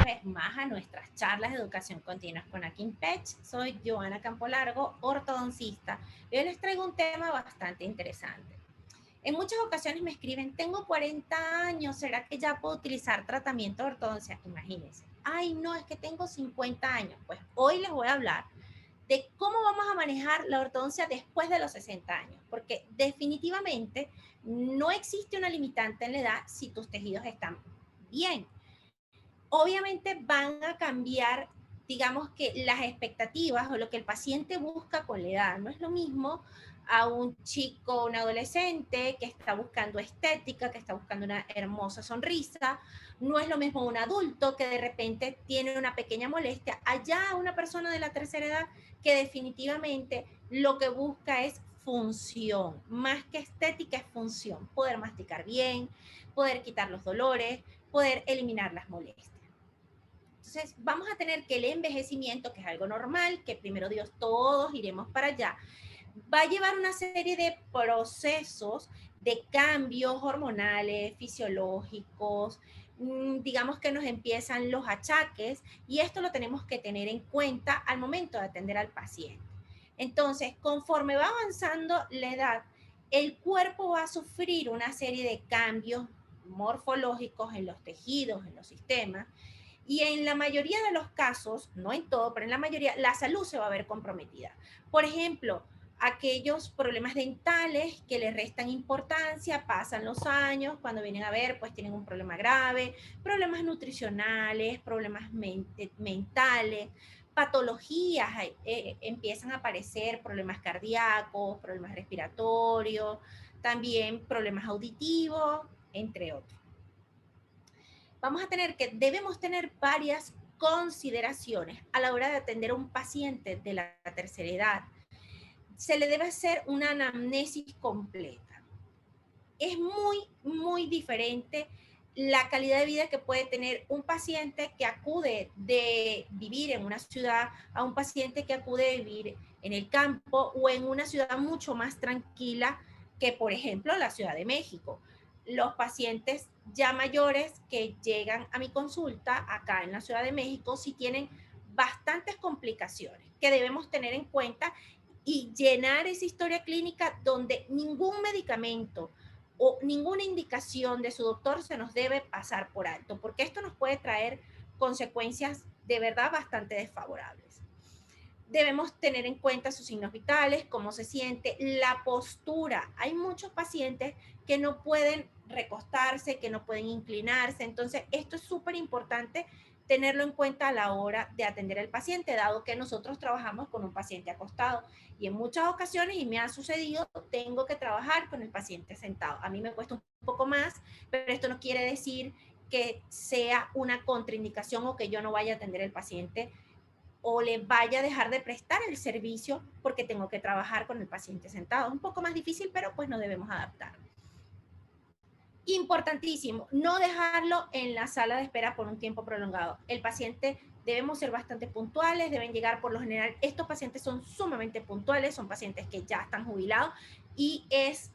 vez más a nuestras charlas de educación continua con Akinpech. Soy Joana Campolargo, ortodoncista, y hoy les traigo un tema bastante interesante. En muchas ocasiones me escriben, tengo 40 años, ¿será que ya puedo utilizar tratamiento de ortodoncia? Imagínense. Ay, no, es que tengo 50 años. Pues hoy les voy a hablar de cómo vamos a manejar la ortodoncia después de los 60 años, porque definitivamente no existe una limitante en la edad si tus tejidos están bien. Obviamente van a cambiar, digamos que las expectativas o lo que el paciente busca con la edad. No es lo mismo a un chico, un adolescente que está buscando estética, que está buscando una hermosa sonrisa. No es lo mismo un adulto que de repente tiene una pequeña molestia. Allá una persona de la tercera edad que definitivamente lo que busca es función. Más que estética es función. Poder masticar bien, poder quitar los dolores, poder eliminar las molestias. Entonces, vamos a tener que el envejecimiento, que es algo normal, que primero Dios todos iremos para allá, va a llevar una serie de procesos de cambios hormonales, fisiológicos, digamos que nos empiezan los achaques y esto lo tenemos que tener en cuenta al momento de atender al paciente. Entonces, conforme va avanzando la edad, el cuerpo va a sufrir una serie de cambios morfológicos en los tejidos, en los sistemas, y en la mayoría de los casos, no en todo, pero en la mayoría, la salud se va a ver comprometida. Por ejemplo, aquellos problemas dentales que le restan importancia, pasan los años, cuando vienen a ver, pues tienen un problema grave, problemas nutricionales, problemas mentales, patologías, empiezan a aparecer problemas cardíacos, problemas respiratorios, también problemas auditivos, entre otros. Debemos tener varias consideraciones a la hora de atender a un paciente de la tercera edad. Se le debe hacer una anamnesis completa. Es muy diferente la calidad de vida que puede tener un paciente que acude de vivir en una ciudad a un paciente que acude de vivir en el campo o en una ciudad mucho más tranquila que, por ejemplo, la Ciudad de México. Los pacientes ya mayores que llegan a mi consulta acá en la Ciudad de México sí tienen bastantes complicaciones que debemos tener en cuenta y llenar esa historia clínica donde ningún medicamento o ninguna indicación de su doctor se nos debe pasar por alto, porque esto nos puede traer consecuencias de verdad bastante desfavorables. Debemos tener en cuenta sus signos vitales, cómo se siente, la postura. Hay muchos pacientes que no pueden recostarse, que no pueden inclinarse, entonces esto es súper importante tenerlo en cuenta a la hora de atender al paciente, dado que nosotros trabajamos con un paciente acostado y en muchas ocasiones, y me ha sucedido, tengo que trabajar con el paciente sentado. A mí me cuesta un poco más, pero esto no quiere decir que sea una contraindicación o que yo no vaya a atender al paciente o le vaya a dejar de prestar el servicio porque tengo que trabajar con el paciente sentado. Es un poco más difícil, pero pues nos debemos adaptar. Importantísimo, no dejarlo en la sala de espera por un tiempo prolongado. El paciente, debemos ser bastante puntuales, deben llegar por lo general, estos pacientes son sumamente puntuales, son pacientes que ya están jubilados y es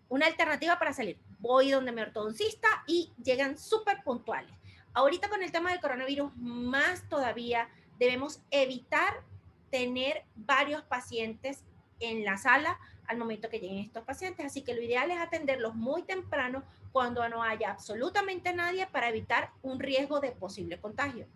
una alternativa para salir. Voy donde mi ortodoncista y llegan súper puntuales. Ahorita con el tema del coronavirus, más todavía debemos evitar tener varios pacientes en la sala al momento que lleguen estos pacientes. Así que lo ideal es atenderlos muy temprano cuando no haya absolutamente nadie para evitar un riesgo de posible contagio.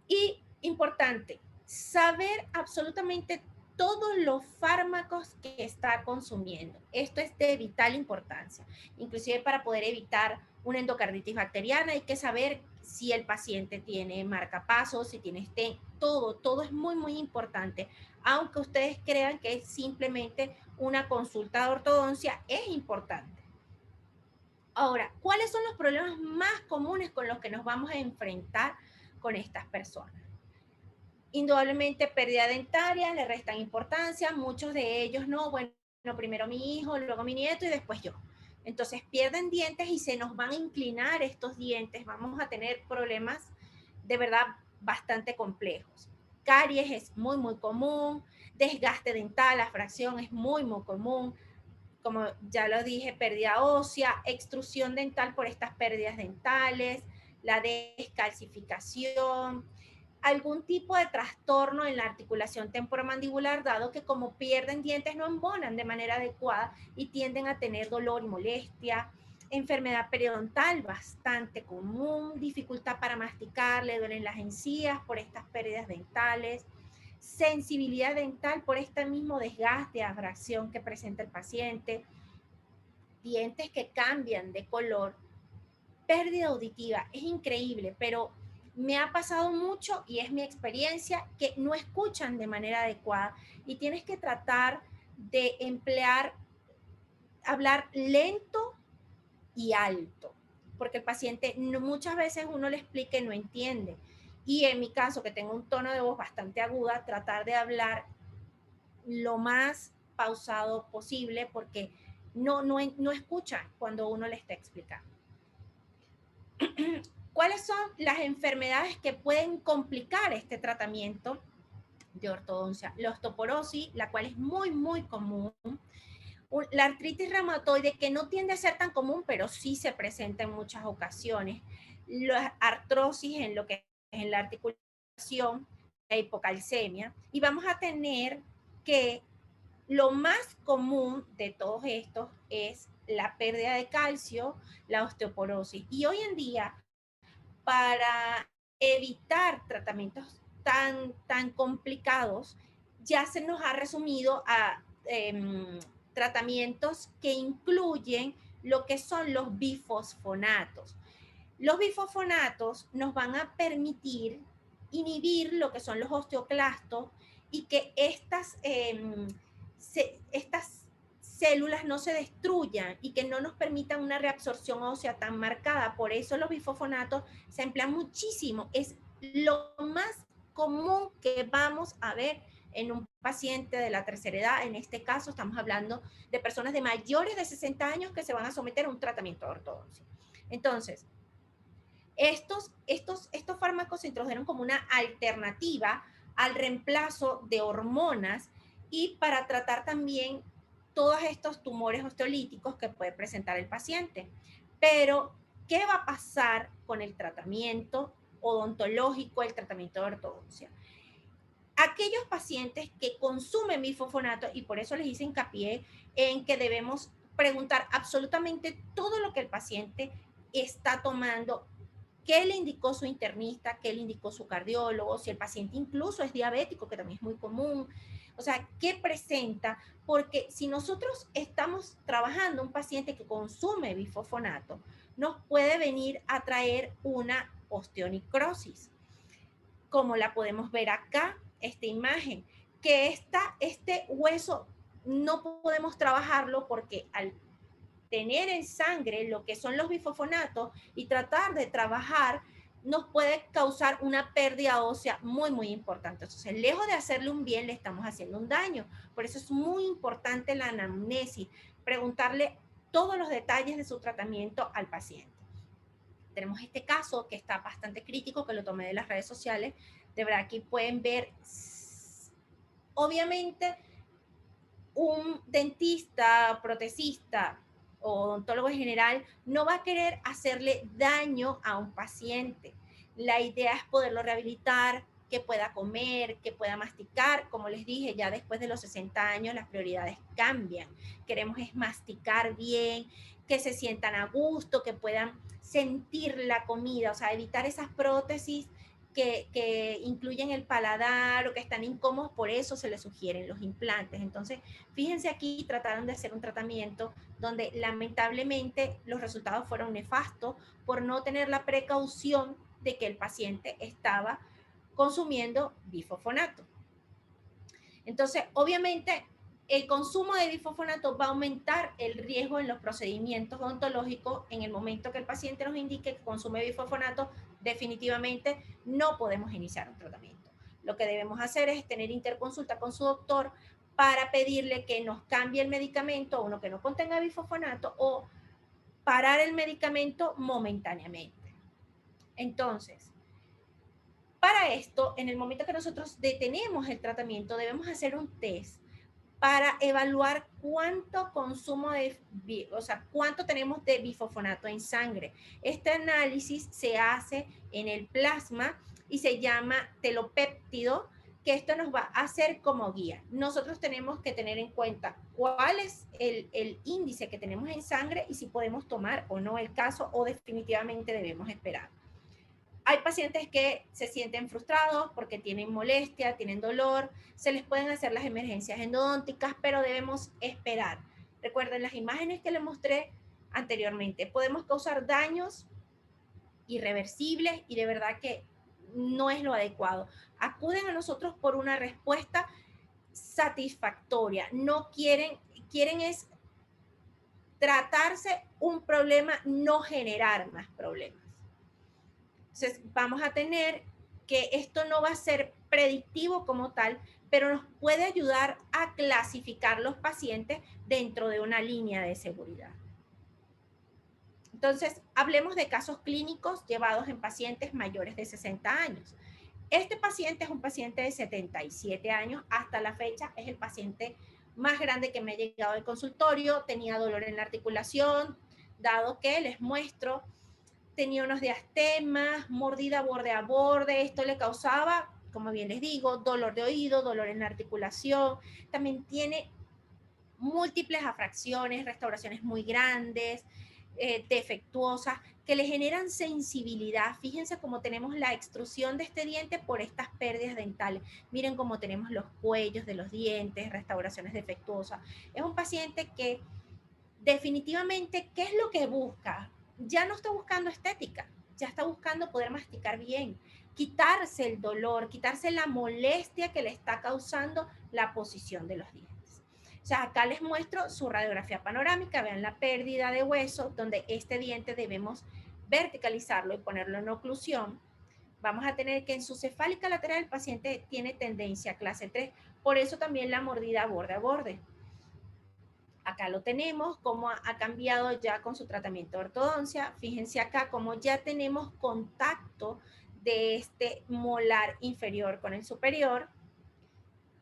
Y importante, saber absolutamente todos los fármacos que está consumiendo. Esto es de vital importancia. Inclusive para poder evitar una endocarditis bacteriana hay que saber si el paciente tiene marcapasos, si tiene stent, todo es muy importante. Aunque ustedes crean que es simplemente una consulta de ortodoncia, es importante. Ahora, ¿cuáles son los problemas más comunes con los que nos vamos a enfrentar con estas personas? Indudablemente pérdida dentaria, le restan importancia, muchos de ellos no, bueno, primero mi hijo, luego mi nieto y después yo. Entonces pierden dientes y se nos van a inclinar estos dientes, vamos a tener problemas de verdad bastante complejos. Caries es muy común, desgaste dental, la fracción es muy común, como ya lo dije, pérdida ósea, extrusión dental por estas pérdidas dentales, la descalcificación, algún tipo de trastorno en la articulación temporomandibular, dado que como pierden dientes no embonan de manera adecuada y tienden a tener dolor y molestia. Enfermedad periodontal bastante común, dificultad para masticar, le duelen las encías por estas pérdidas dentales, sensibilidad dental por este mismo desgaste, abrasión que presenta el paciente, dientes que cambian de color, pérdida auditiva. Es increíble, pero me ha pasado mucho y es mi experiencia que no escuchan de manera adecuada y tienes que tratar de emplear, hablar lento y alto, porque el paciente muchas veces uno le explica y no entiende. Y en mi caso, que tengo un tono de voz bastante aguda, tratar de hablar lo más pausado posible porque no escucha cuando uno le está explicando. ¿Cuáles son las enfermedades que pueden complicar este tratamiento de ortodoncia? La osteoporosis, la cual es muy, muy común. La artritis reumatoide, que no tiende a ser tan común, pero sí se presenta en muchas ocasiones. La artrosis en lo que es en la articulación, la hipocalcemia. Y vamos a tener que lo más común de todos estos es la pérdida de calcio, la osteoporosis. Y hoy en día, para evitar tratamientos tan complicados, ya se nos ha resumido a tratamientos que incluyen lo que son los bifosfonatos. Los bifosfonatos nos van a permitir inhibir lo que son los osteoclastos y que estas células no se destruyan y que no nos permitan una reabsorción ósea tan marcada. Por eso los bifosfonatos se emplean muchísimo. Es lo más común que vamos a ver en un paciente de la tercera edad. En este caso estamos hablando de personas de mayores de 60 años que se van a someter a un tratamiento de ortodoncia. Entonces, estos fármacos se introdujeron como una alternativa al reemplazo de hormonas y para tratar también todos estos tumores osteolíticos que puede presentar el paciente. Pero, ¿qué va a pasar con el tratamiento odontológico, el tratamiento de ortodoncia? Aquellos pacientes que consumen bifosfonato, y por eso les hice hincapié en que debemos preguntar absolutamente todo lo que el paciente está tomando, qué le indicó su internista, qué le indicó su cardiólogo, si el paciente incluso es diabético, que también es muy común. O sea, ¿qué presenta? Porque si nosotros estamos trabajando un paciente que consume bifosfonato, nos puede venir a traer una osteonecrosis, como la podemos ver acá, esta imagen, que este hueso no podemos trabajarlo porque al tener en sangre lo que son los bifosfonatos y tratar de trabajar nos puede causar una pérdida ósea muy, muy importante. Entonces, lejos de hacerle un bien, le estamos haciendo un daño. Por eso es muy importante la anamnesis, preguntarle todos los detalles de su tratamiento al paciente. Tenemos este caso que está bastante crítico, que lo tomé de las redes sociales. De verdad, aquí pueden ver, obviamente, un dentista, protesista o odontólogo en general no va a querer hacerle daño a un paciente. La idea es poderlo rehabilitar, que pueda comer, que pueda masticar. Como les dije, ya después de los 60 años las prioridades cambian. Queremos es masticar bien, que se sientan a gusto, que puedan sentir la comida, o sea, evitar esas prótesis que incluyen el paladar o que están incómodos, por eso se les sugieren los implantes. Entonces, fíjense aquí, trataron de hacer un tratamiento donde lamentablemente los resultados fueron nefastos por no tener la precaución de que el paciente estaba consumiendo bifosfonato. Entonces, obviamente, el consumo de bifosfonato va a aumentar el riesgo en los procedimientos odontológicos. En el momento que el paciente nos indique que consume bifosfonato, definitivamente no podemos iniciar un tratamiento. Lo que debemos hacer es tener interconsulta con su doctor para pedirle que nos cambie el medicamento a uno que no contenga bifosfonato o parar el medicamento momentáneamente. Entonces, para esto, en el momento que nosotros detenemos el tratamiento, debemos hacer un test para evaluar cuánto consumo o sea, cuánto tenemos de bifosfonato en sangre. Este análisis se hace en el plasma y se llama telopéptido, que esto nos va a hacer como guía. Nosotros tenemos que tener en cuenta cuál es el índice que tenemos en sangre y si podemos tomar o no el caso o definitivamente debemos esperar. Hay pacientes que se sienten frustrados porque tienen molestia, tienen dolor, se les pueden hacer las emergencias endodónticas, pero debemos esperar. Recuerden las imágenes que les mostré anteriormente. Podemos causar daños irreversibles y de verdad que no es lo adecuado. Acuden a nosotros por una respuesta satisfactoria. No quieren es tratarse un problema, no generar más problemas. Entonces, vamos a tener que esto no va a ser predictivo como tal, pero nos puede ayudar a clasificar los pacientes dentro de una línea de seguridad. Entonces, hablemos de casos clínicos llevados en pacientes mayores de 60 años. Este paciente es un paciente de 77 años. Hasta la fecha es el paciente más grande que me ha llegado al consultorio. Tenía dolor en la articulación, dado que les muestro, tenía unos diastemas, mordida borde a borde. Esto le causaba, como bien les digo, dolor de oído, dolor en la articulación. También tiene múltiples afracciones, restauraciones muy grandes, defectuosas, que le generan sensibilidad. Fíjense cómo tenemos la extrusión de este diente por estas pérdidas dentales. Miren cómo tenemos los cuellos de los dientes, restauraciones defectuosas. Es un paciente que definitivamente, ¿qué es lo que busca? Ya no está buscando estética, ya está buscando poder masticar bien, quitarse el dolor, quitarse la molestia que le está causando la posición de los dientes. O sea, acá les muestro su radiografía panorámica, vean la pérdida de hueso, donde este diente debemos verticalizarlo y ponerlo en oclusión. Vamos a tener que en su cefálica lateral el paciente tiene tendencia a clase 3, por eso también la mordida borde a borde. Acá lo tenemos, cómo ha cambiado ya con su tratamiento de ortodoncia. Fíjense acá cómo ya tenemos contacto de este molar inferior con el superior.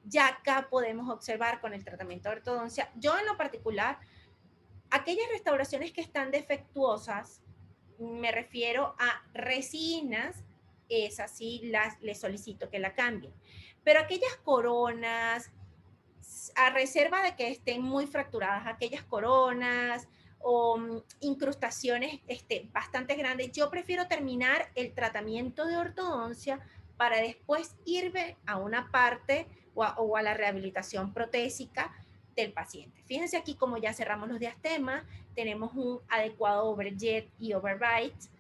Ya acá podemos observar con el tratamiento de ortodoncia. Yo en lo particular, aquellas restauraciones que están defectuosas, me refiero a resinas, esas sí les solicito que la cambien. Pero aquellas coronas, a reserva de que estén muy fracturadas, aquellas coronas o incrustaciones bastante grandes, yo prefiero terminar el tratamiento de ortodoncia para después irme a una parte o a la rehabilitación protésica del paciente. Fíjense aquí como ya cerramos los diastemas, tenemos un adecuado overjet y overbite.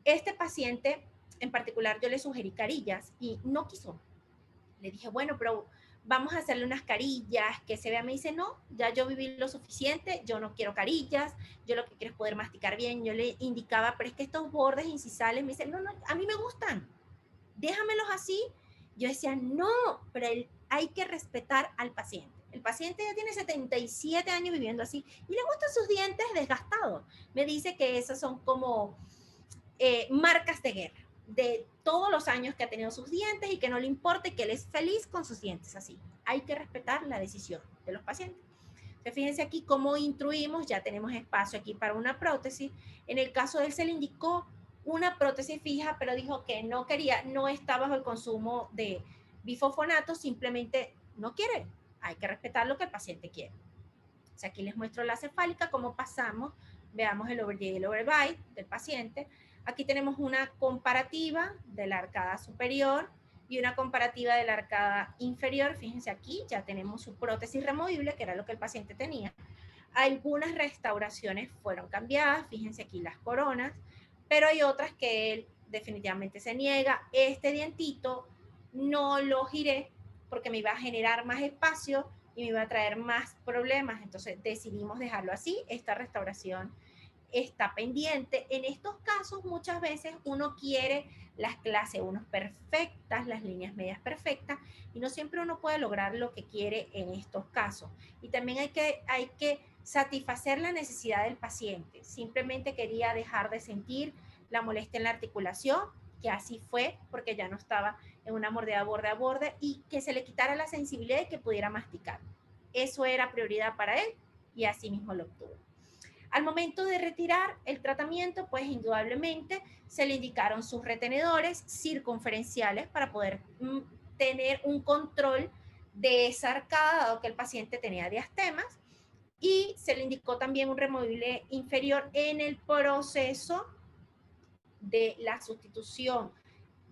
Este paciente en particular yo le sugerí carillas y no quiso. Le dije, bueno, pero vamos a hacerle unas carillas, que se vea. Me dice, no, ya yo viví lo suficiente, yo no quiero carillas, yo lo que quiero es poder masticar bien. Yo le indicaba, pero es que estos bordes incisales, me dice, no, no, a mí me gustan, déjamelos así. Yo decía, no, pero hay que respetar al paciente. El paciente ya tiene 77 años viviendo así y le gustan sus dientes desgastados. Me dice que esas son como marcas de guerra, de todos los años que ha tenido sus dientes y que no le importa y que él es feliz con sus dientes así. Hay que respetar la decisión de los pacientes. Entonces, fíjense aquí cómo instruimos, ya tenemos espacio aquí para una prótesis. En el caso de él se le indicó una prótesis fija, pero dijo que no quería, no está bajo el consumo de bifosfonato, simplemente no quiere. Hay que respetar lo que el paciente quiere. O sea, aquí les muestro la cefálica, cómo pasamos, veamos el overjet y el overbite del paciente. Aquí tenemos una comparativa de la arcada superior y una comparativa de la arcada inferior. Fíjense aquí, ya tenemos su prótesis removible, que era lo que el paciente tenía. Algunas restauraciones fueron cambiadas, fíjense aquí las coronas, pero hay otras que él definitivamente se niega. Este dientito no lo giré porque me iba a generar más espacio y me iba a traer más problemas. Entonces decidimos dejarlo así. Esta restauración está pendiente. En estos casos muchas veces uno quiere las clases 1 perfectas, las líneas medias perfectas, y no siempre uno puede lograr lo que quiere en estos casos. Y también hay que satisfacer la necesidad del paciente. Simplemente quería dejar de sentir la molestia en la articulación, que así fue, porque ya no estaba en una mordida borde a borde, y que se le quitara la sensibilidad y que pudiera masticar. eso era prioridad para él y así mismo lo obtuvo. Al momento de retirar el tratamiento, pues indudablemente se le indicaron sus retenedores circunferenciales para poder tener un control de esa arcada, dado que el paciente tenía diastemas, y se le indicó también un removible inferior en el proceso de la sustitución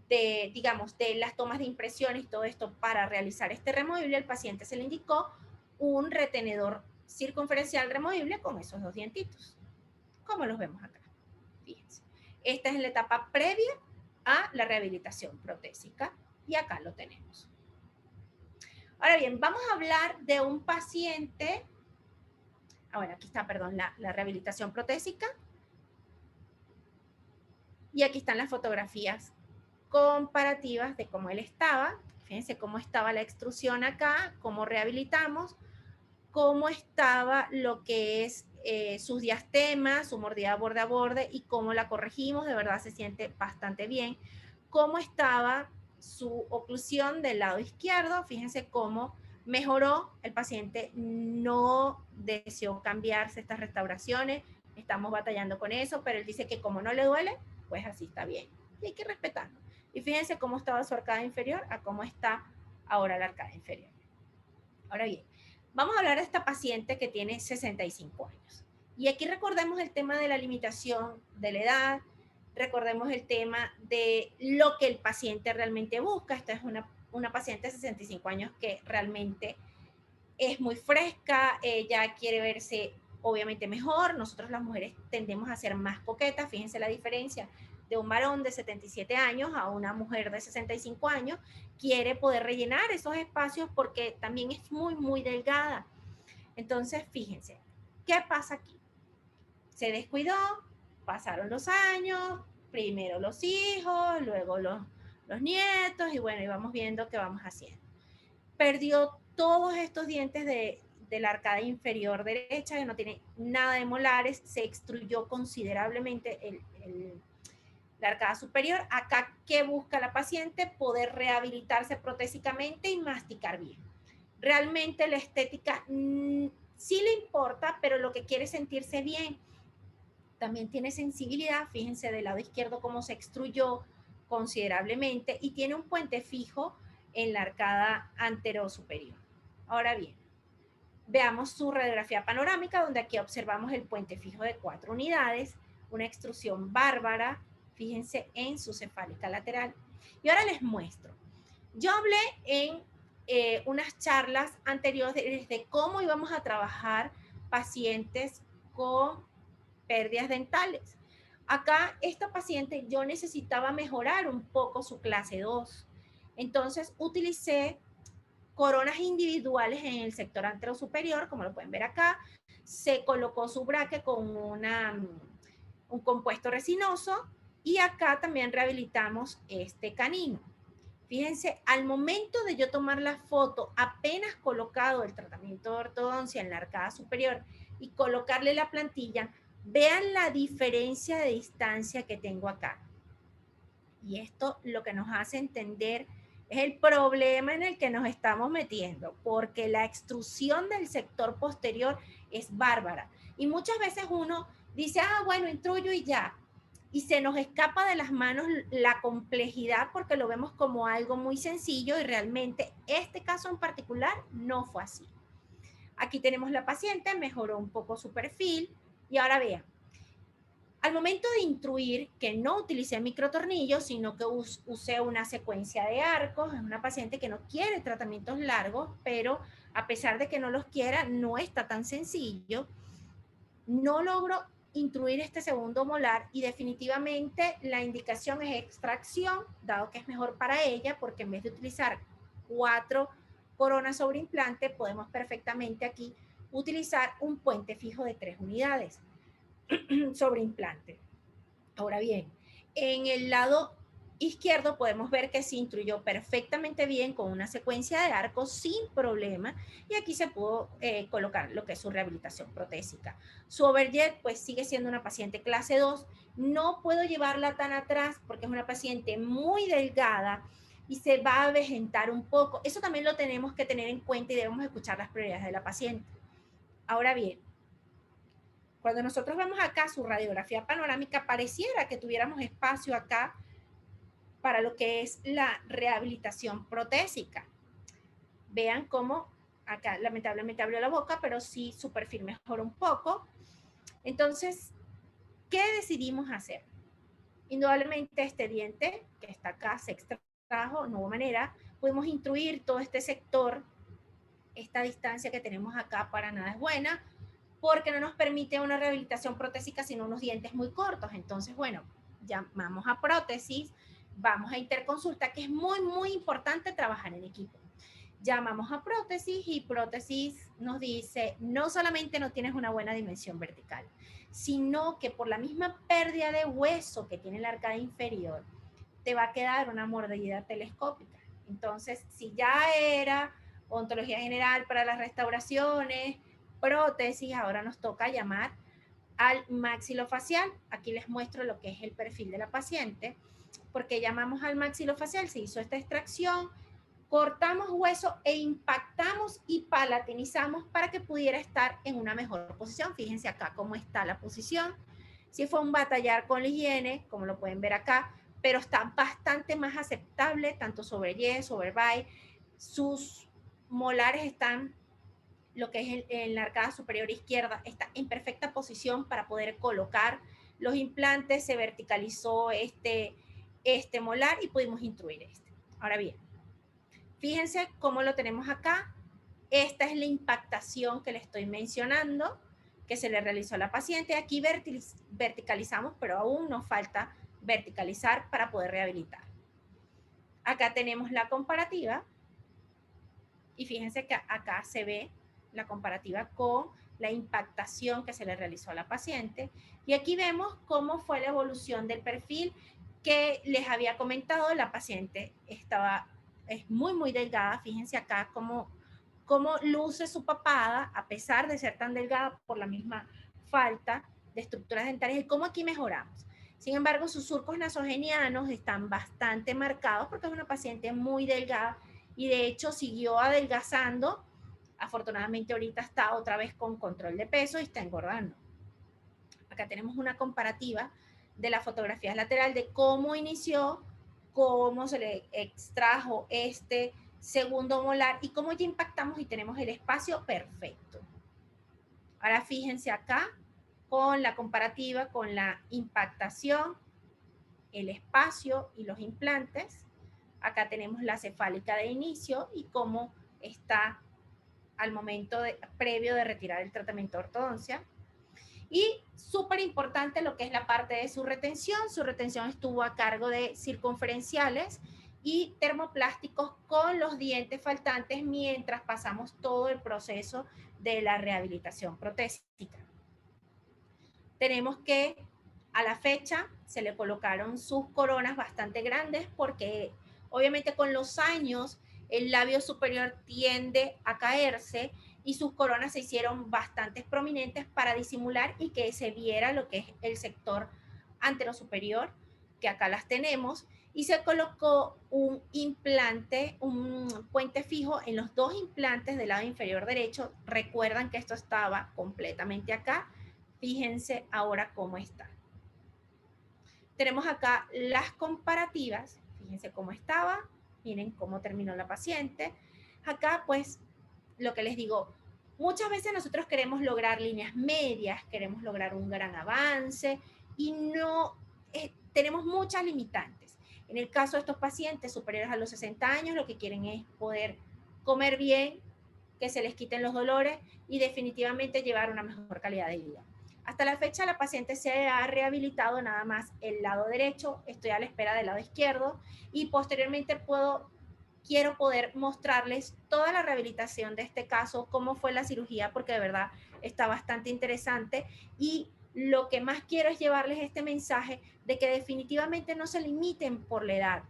de, digamos, de las tomas de impresiones y todo esto para realizar este removible. El paciente se le indicó un retenedor circunferencial removible con esos dos dientitos, como los vemos acá. Fíjense. Esta es la etapa previa a la rehabilitación protésica y acá lo tenemos. Ahora bien, vamos a hablar de un paciente. Bueno, aquí está, perdón, la rehabilitación protésica. Y aquí están las fotografías comparativas de cómo él estaba. Fíjense cómo estaba la extrusión acá, cómo rehabilitamos, cómo estaba lo que es sus diastemas, su mordida borde a borde y cómo la corregimos. De verdad se siente bastante bien. Cómo estaba su oclusión del lado izquierdo. Fíjense cómo mejoró. El paciente no deseó cambiarse estas restauraciones. Estamos batallando con eso, pero él dice que como no le duele, pues así está bien. Y hay que respetarlo. Y fíjense cómo estaba su arcada inferior a cómo está ahora la arcada inferior. Ahora bien, vamos a hablar de esta paciente que tiene 65 años. Y aquí recordemos el tema de la limitación de la edad, recordemos el tema de lo que el paciente realmente busca. Esta es una paciente de 65 años que realmente es muy fresca, ella quiere verse obviamente mejor. Nosotros las mujeres tendemos a ser más coquetas. Fíjense la diferencia de un varón de 77 años a una mujer de 65 años. Quiere poder rellenar esos espacios porque también es muy, muy delgada. Entonces, fíjense, ¿qué pasa aquí? Se descuidó, pasaron los años, primero los hijos, luego los nietos, y bueno, y vamos viendo qué vamos haciendo. Perdió todos estos dientes de la arcada inferior derecha, que no tiene nada de molares, se extruyó considerablemente la arcada superior. Acá, ¿qué busca la paciente? Poder rehabilitarse protésicamente y masticar bien. Realmente la estética sí le importa, pero lo que quiere es sentirse bien. También tiene sensibilidad, fíjense del lado izquierdo cómo se extruyó considerablemente y tiene un puente fijo en la arcada anterosuperior. Ahora bien, veamos su radiografía panorámica, donde aquí observamos el puente fijo de 4 unidades, una extrusión bárbara, fíjense en su cefálica lateral. Y ahora les muestro. Yo hablé en unas charlas anteriores de cómo íbamos a trabajar pacientes con pérdidas dentales. Acá, esta paciente, yo necesitaba mejorar un poco su clase 2. Entonces, utilicé coronas individuales en el sector anterosuperior, como lo pueden ver acá. Se colocó su braque con un compuesto resinoso y acá también rehabilitamos este canino. Fíjense, al momento de yo tomar la foto, apenas colocado el tratamiento de ortodoncia en la arcada superior y colocarle la plantilla, vean la diferencia de distancia que tengo acá. Y esto lo que nos hace entender es el problema en el que nos estamos metiendo, porque la extrusión del sector posterior es bárbara. Y muchas veces uno dice, bueno, intruyo y ya. Y se nos escapa de las manos la complejidad porque lo vemos como algo muy sencillo y realmente este caso en particular no fue así. Aquí tenemos la paciente, mejoró un poco su perfil y ahora vean. Al momento de intruir, que no utilicé microtornillos, sino que usé una secuencia de arcos, es una paciente que no quiere tratamientos largos, pero a pesar de que no los quiera, no está tan sencillo. No logro intruir este segundo molar y definitivamente la indicación es extracción, dado que es mejor para ella, porque en vez de utilizar 4 coronas sobre implante, podemos perfectamente aquí utilizar un puente fijo de 3 unidades sobre implante. Ahora bien, en el lado izquierdo podemos ver que se instruyó perfectamente bien con una secuencia de arcos sin problema y aquí se pudo colocar lo que es su rehabilitación protésica. Su overjet pues sigue siendo una paciente clase 2, no puedo llevarla tan atrás porque es una paciente muy delgada, y se va a avejentar un poco. Eso también lo tenemos que tener en cuenta y debemos escuchar las prioridades de la paciente. Ahora bien, cuando nosotros vemos acá su radiografía panorámica, pareciera que tuviéramos espacio acá para lo que es la rehabilitación protésica. Vean cómo acá lamentablemente abrió la boca, pero sí su perfil mejoró un poco. Entonces, ¿qué decidimos hacer? Indudablemente este diente que está acá se extrajo, no hubo manera. Pudimos instruir todo este sector. Esta distancia que tenemos acá para nada es buena porque no nos permite una rehabilitación protésica sino unos dientes muy cortos. Entonces, bueno, llamamos a prótesis, vamos a interconsulta, que es muy, muy importante trabajar en equipo. Llamamos a prótesis y prótesis nos dice, no solamente no tienes una buena dimensión vertical, sino que por la misma pérdida de hueso que tiene la arcada inferior, te va a quedar una mordida telescópica. Entonces, si ya era ontología general para las restauraciones, prótesis, ahora nos toca llamar al maxilofacial. Aquí les muestro lo que es el perfil de la paciente. Porque llamamos al maxilofacial, se hizo esta extracción, cortamos hueso e impactamos y palatinizamos para que pudiera estar en una mejor posición. Fíjense acá cómo está la posición. Si fue un batallar con la higiene, como lo pueden ver acá, pero está bastante más aceptable, tanto sobre yes, sobre bye. Sus molares están, lo que es en la arcada superior izquierda, está en perfecta posición para poder colocar los implantes. Se verticalizó este molar y pudimos instruir este. Ahora bien, fíjense cómo lo tenemos acá. Esta es la impactación que le estoy mencionando, que se le realizó a la paciente. Aquí verticalizamos, pero aún nos falta verticalizar para poder rehabilitar. Acá tenemos la comparativa y fíjense que acá se ve la comparativa con la impactación que se le realizó a la paciente. Y aquí vemos cómo fue la evolución del perfil que les había comentado. La paciente es muy, muy delgada. Fíjense acá cómo luce su papada, a pesar de ser tan delgada por la misma falta de estructuras dentarias, y cómo aquí mejoramos. Sin embargo, sus surcos nasogenianos están bastante marcados porque es una paciente muy delgada y de hecho siguió adelgazando. Afortunadamente ahorita está otra vez con control de peso y está engordando. Acá tenemos una comparativa de la fotografía lateral de cómo inició, cómo se le extrajo este segundo molar y cómo ya impactamos y tenemos el espacio perfecto. Ahora fíjense acá con la comparativa con la impactación, el espacio y los implantes. Acá tenemos la cefálica de inicio y cómo está al momento previo de retirar el tratamiento de ortodoncia. Y súper importante lo que es la parte de su retención. Su retención estuvo a cargo de circunferenciales y termoplásticos con los dientes faltantes mientras pasamos todo el proceso de la rehabilitación protésica. Tenemos que a la fecha se le colocaron sus coronas bastante grandes porque obviamente con los años el labio superior tiende a caerse y sus coronas se hicieron bastante prominentes para disimular y que se viera lo que es el sector anterosuperior, que acá las tenemos, y se colocó un implante, un puente fijo en los dos implantes del lado inferior derecho. Recuerdan que esto estaba completamente acá. Fíjense ahora cómo está. Tenemos acá las comparativas. Fíjense cómo estaba. Miren cómo terminó la paciente. Acá, pues, lo que les digo, muchas veces nosotros queremos lograr líneas medias, queremos lograr un gran avance y no tenemos muchas limitantes. En el caso de estos pacientes superiores a los 60 años, lo que quieren es poder comer bien, que se les quiten los dolores y definitivamente llevar una mejor calidad de vida. Hasta la fecha la paciente se ha rehabilitado nada más el lado derecho, estoy a la espera del lado izquierdo y posteriormente quiero poder mostrarles toda la rehabilitación de este caso, cómo fue la cirugía, porque de verdad está bastante interesante y lo que más quiero es llevarles este mensaje de que definitivamente no se limiten por la edad.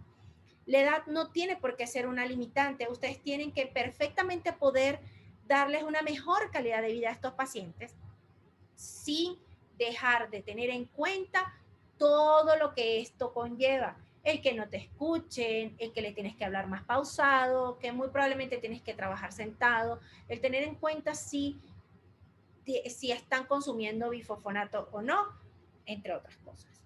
La edad no tiene por qué ser una limitante, ustedes tienen que perfectamente poder darles una mejor calidad de vida a estos pacientes sin dejar de tener en cuenta todo lo que esto conlleva. el que no te escuchen, el que le tienes que hablar más pausado, que muy probablemente tienes que trabajar sentado, el tener en cuenta si están consumiendo bifosfonato o no, entre otras cosas.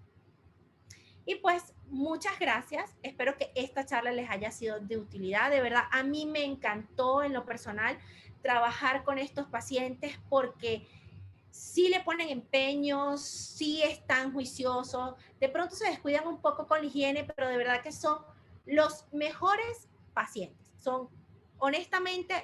Y pues muchas gracias. Espero que esta charla les haya sido de utilidad. De verdad, a mí me encantó en lo personal trabajar con estos pacientes porque sí le ponen empeños, sí están juiciosos, de pronto se descuidan un poco con la higiene, pero de verdad que son los mejores pacientes. Son, honestamente,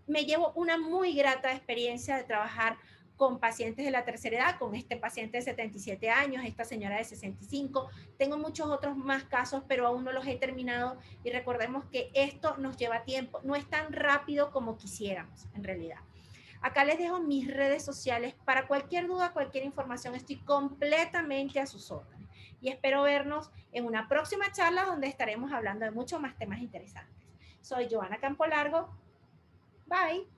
me llevo una muy grata experiencia de trabajar con pacientes de la tercera edad, con este paciente de 77 años, esta señora de 65. Tengo muchos otros más casos, pero aún no los he terminado y recordemos que esto nos lleva tiempo, no es tan rápido como quisiéramos en realidad. Acá les dejo mis redes sociales para cualquier duda, cualquier información, estoy completamente a sus órdenes y espero vernos en una próxima charla donde estaremos hablando de muchos más temas interesantes. Soy Joana Campolargo. Bye.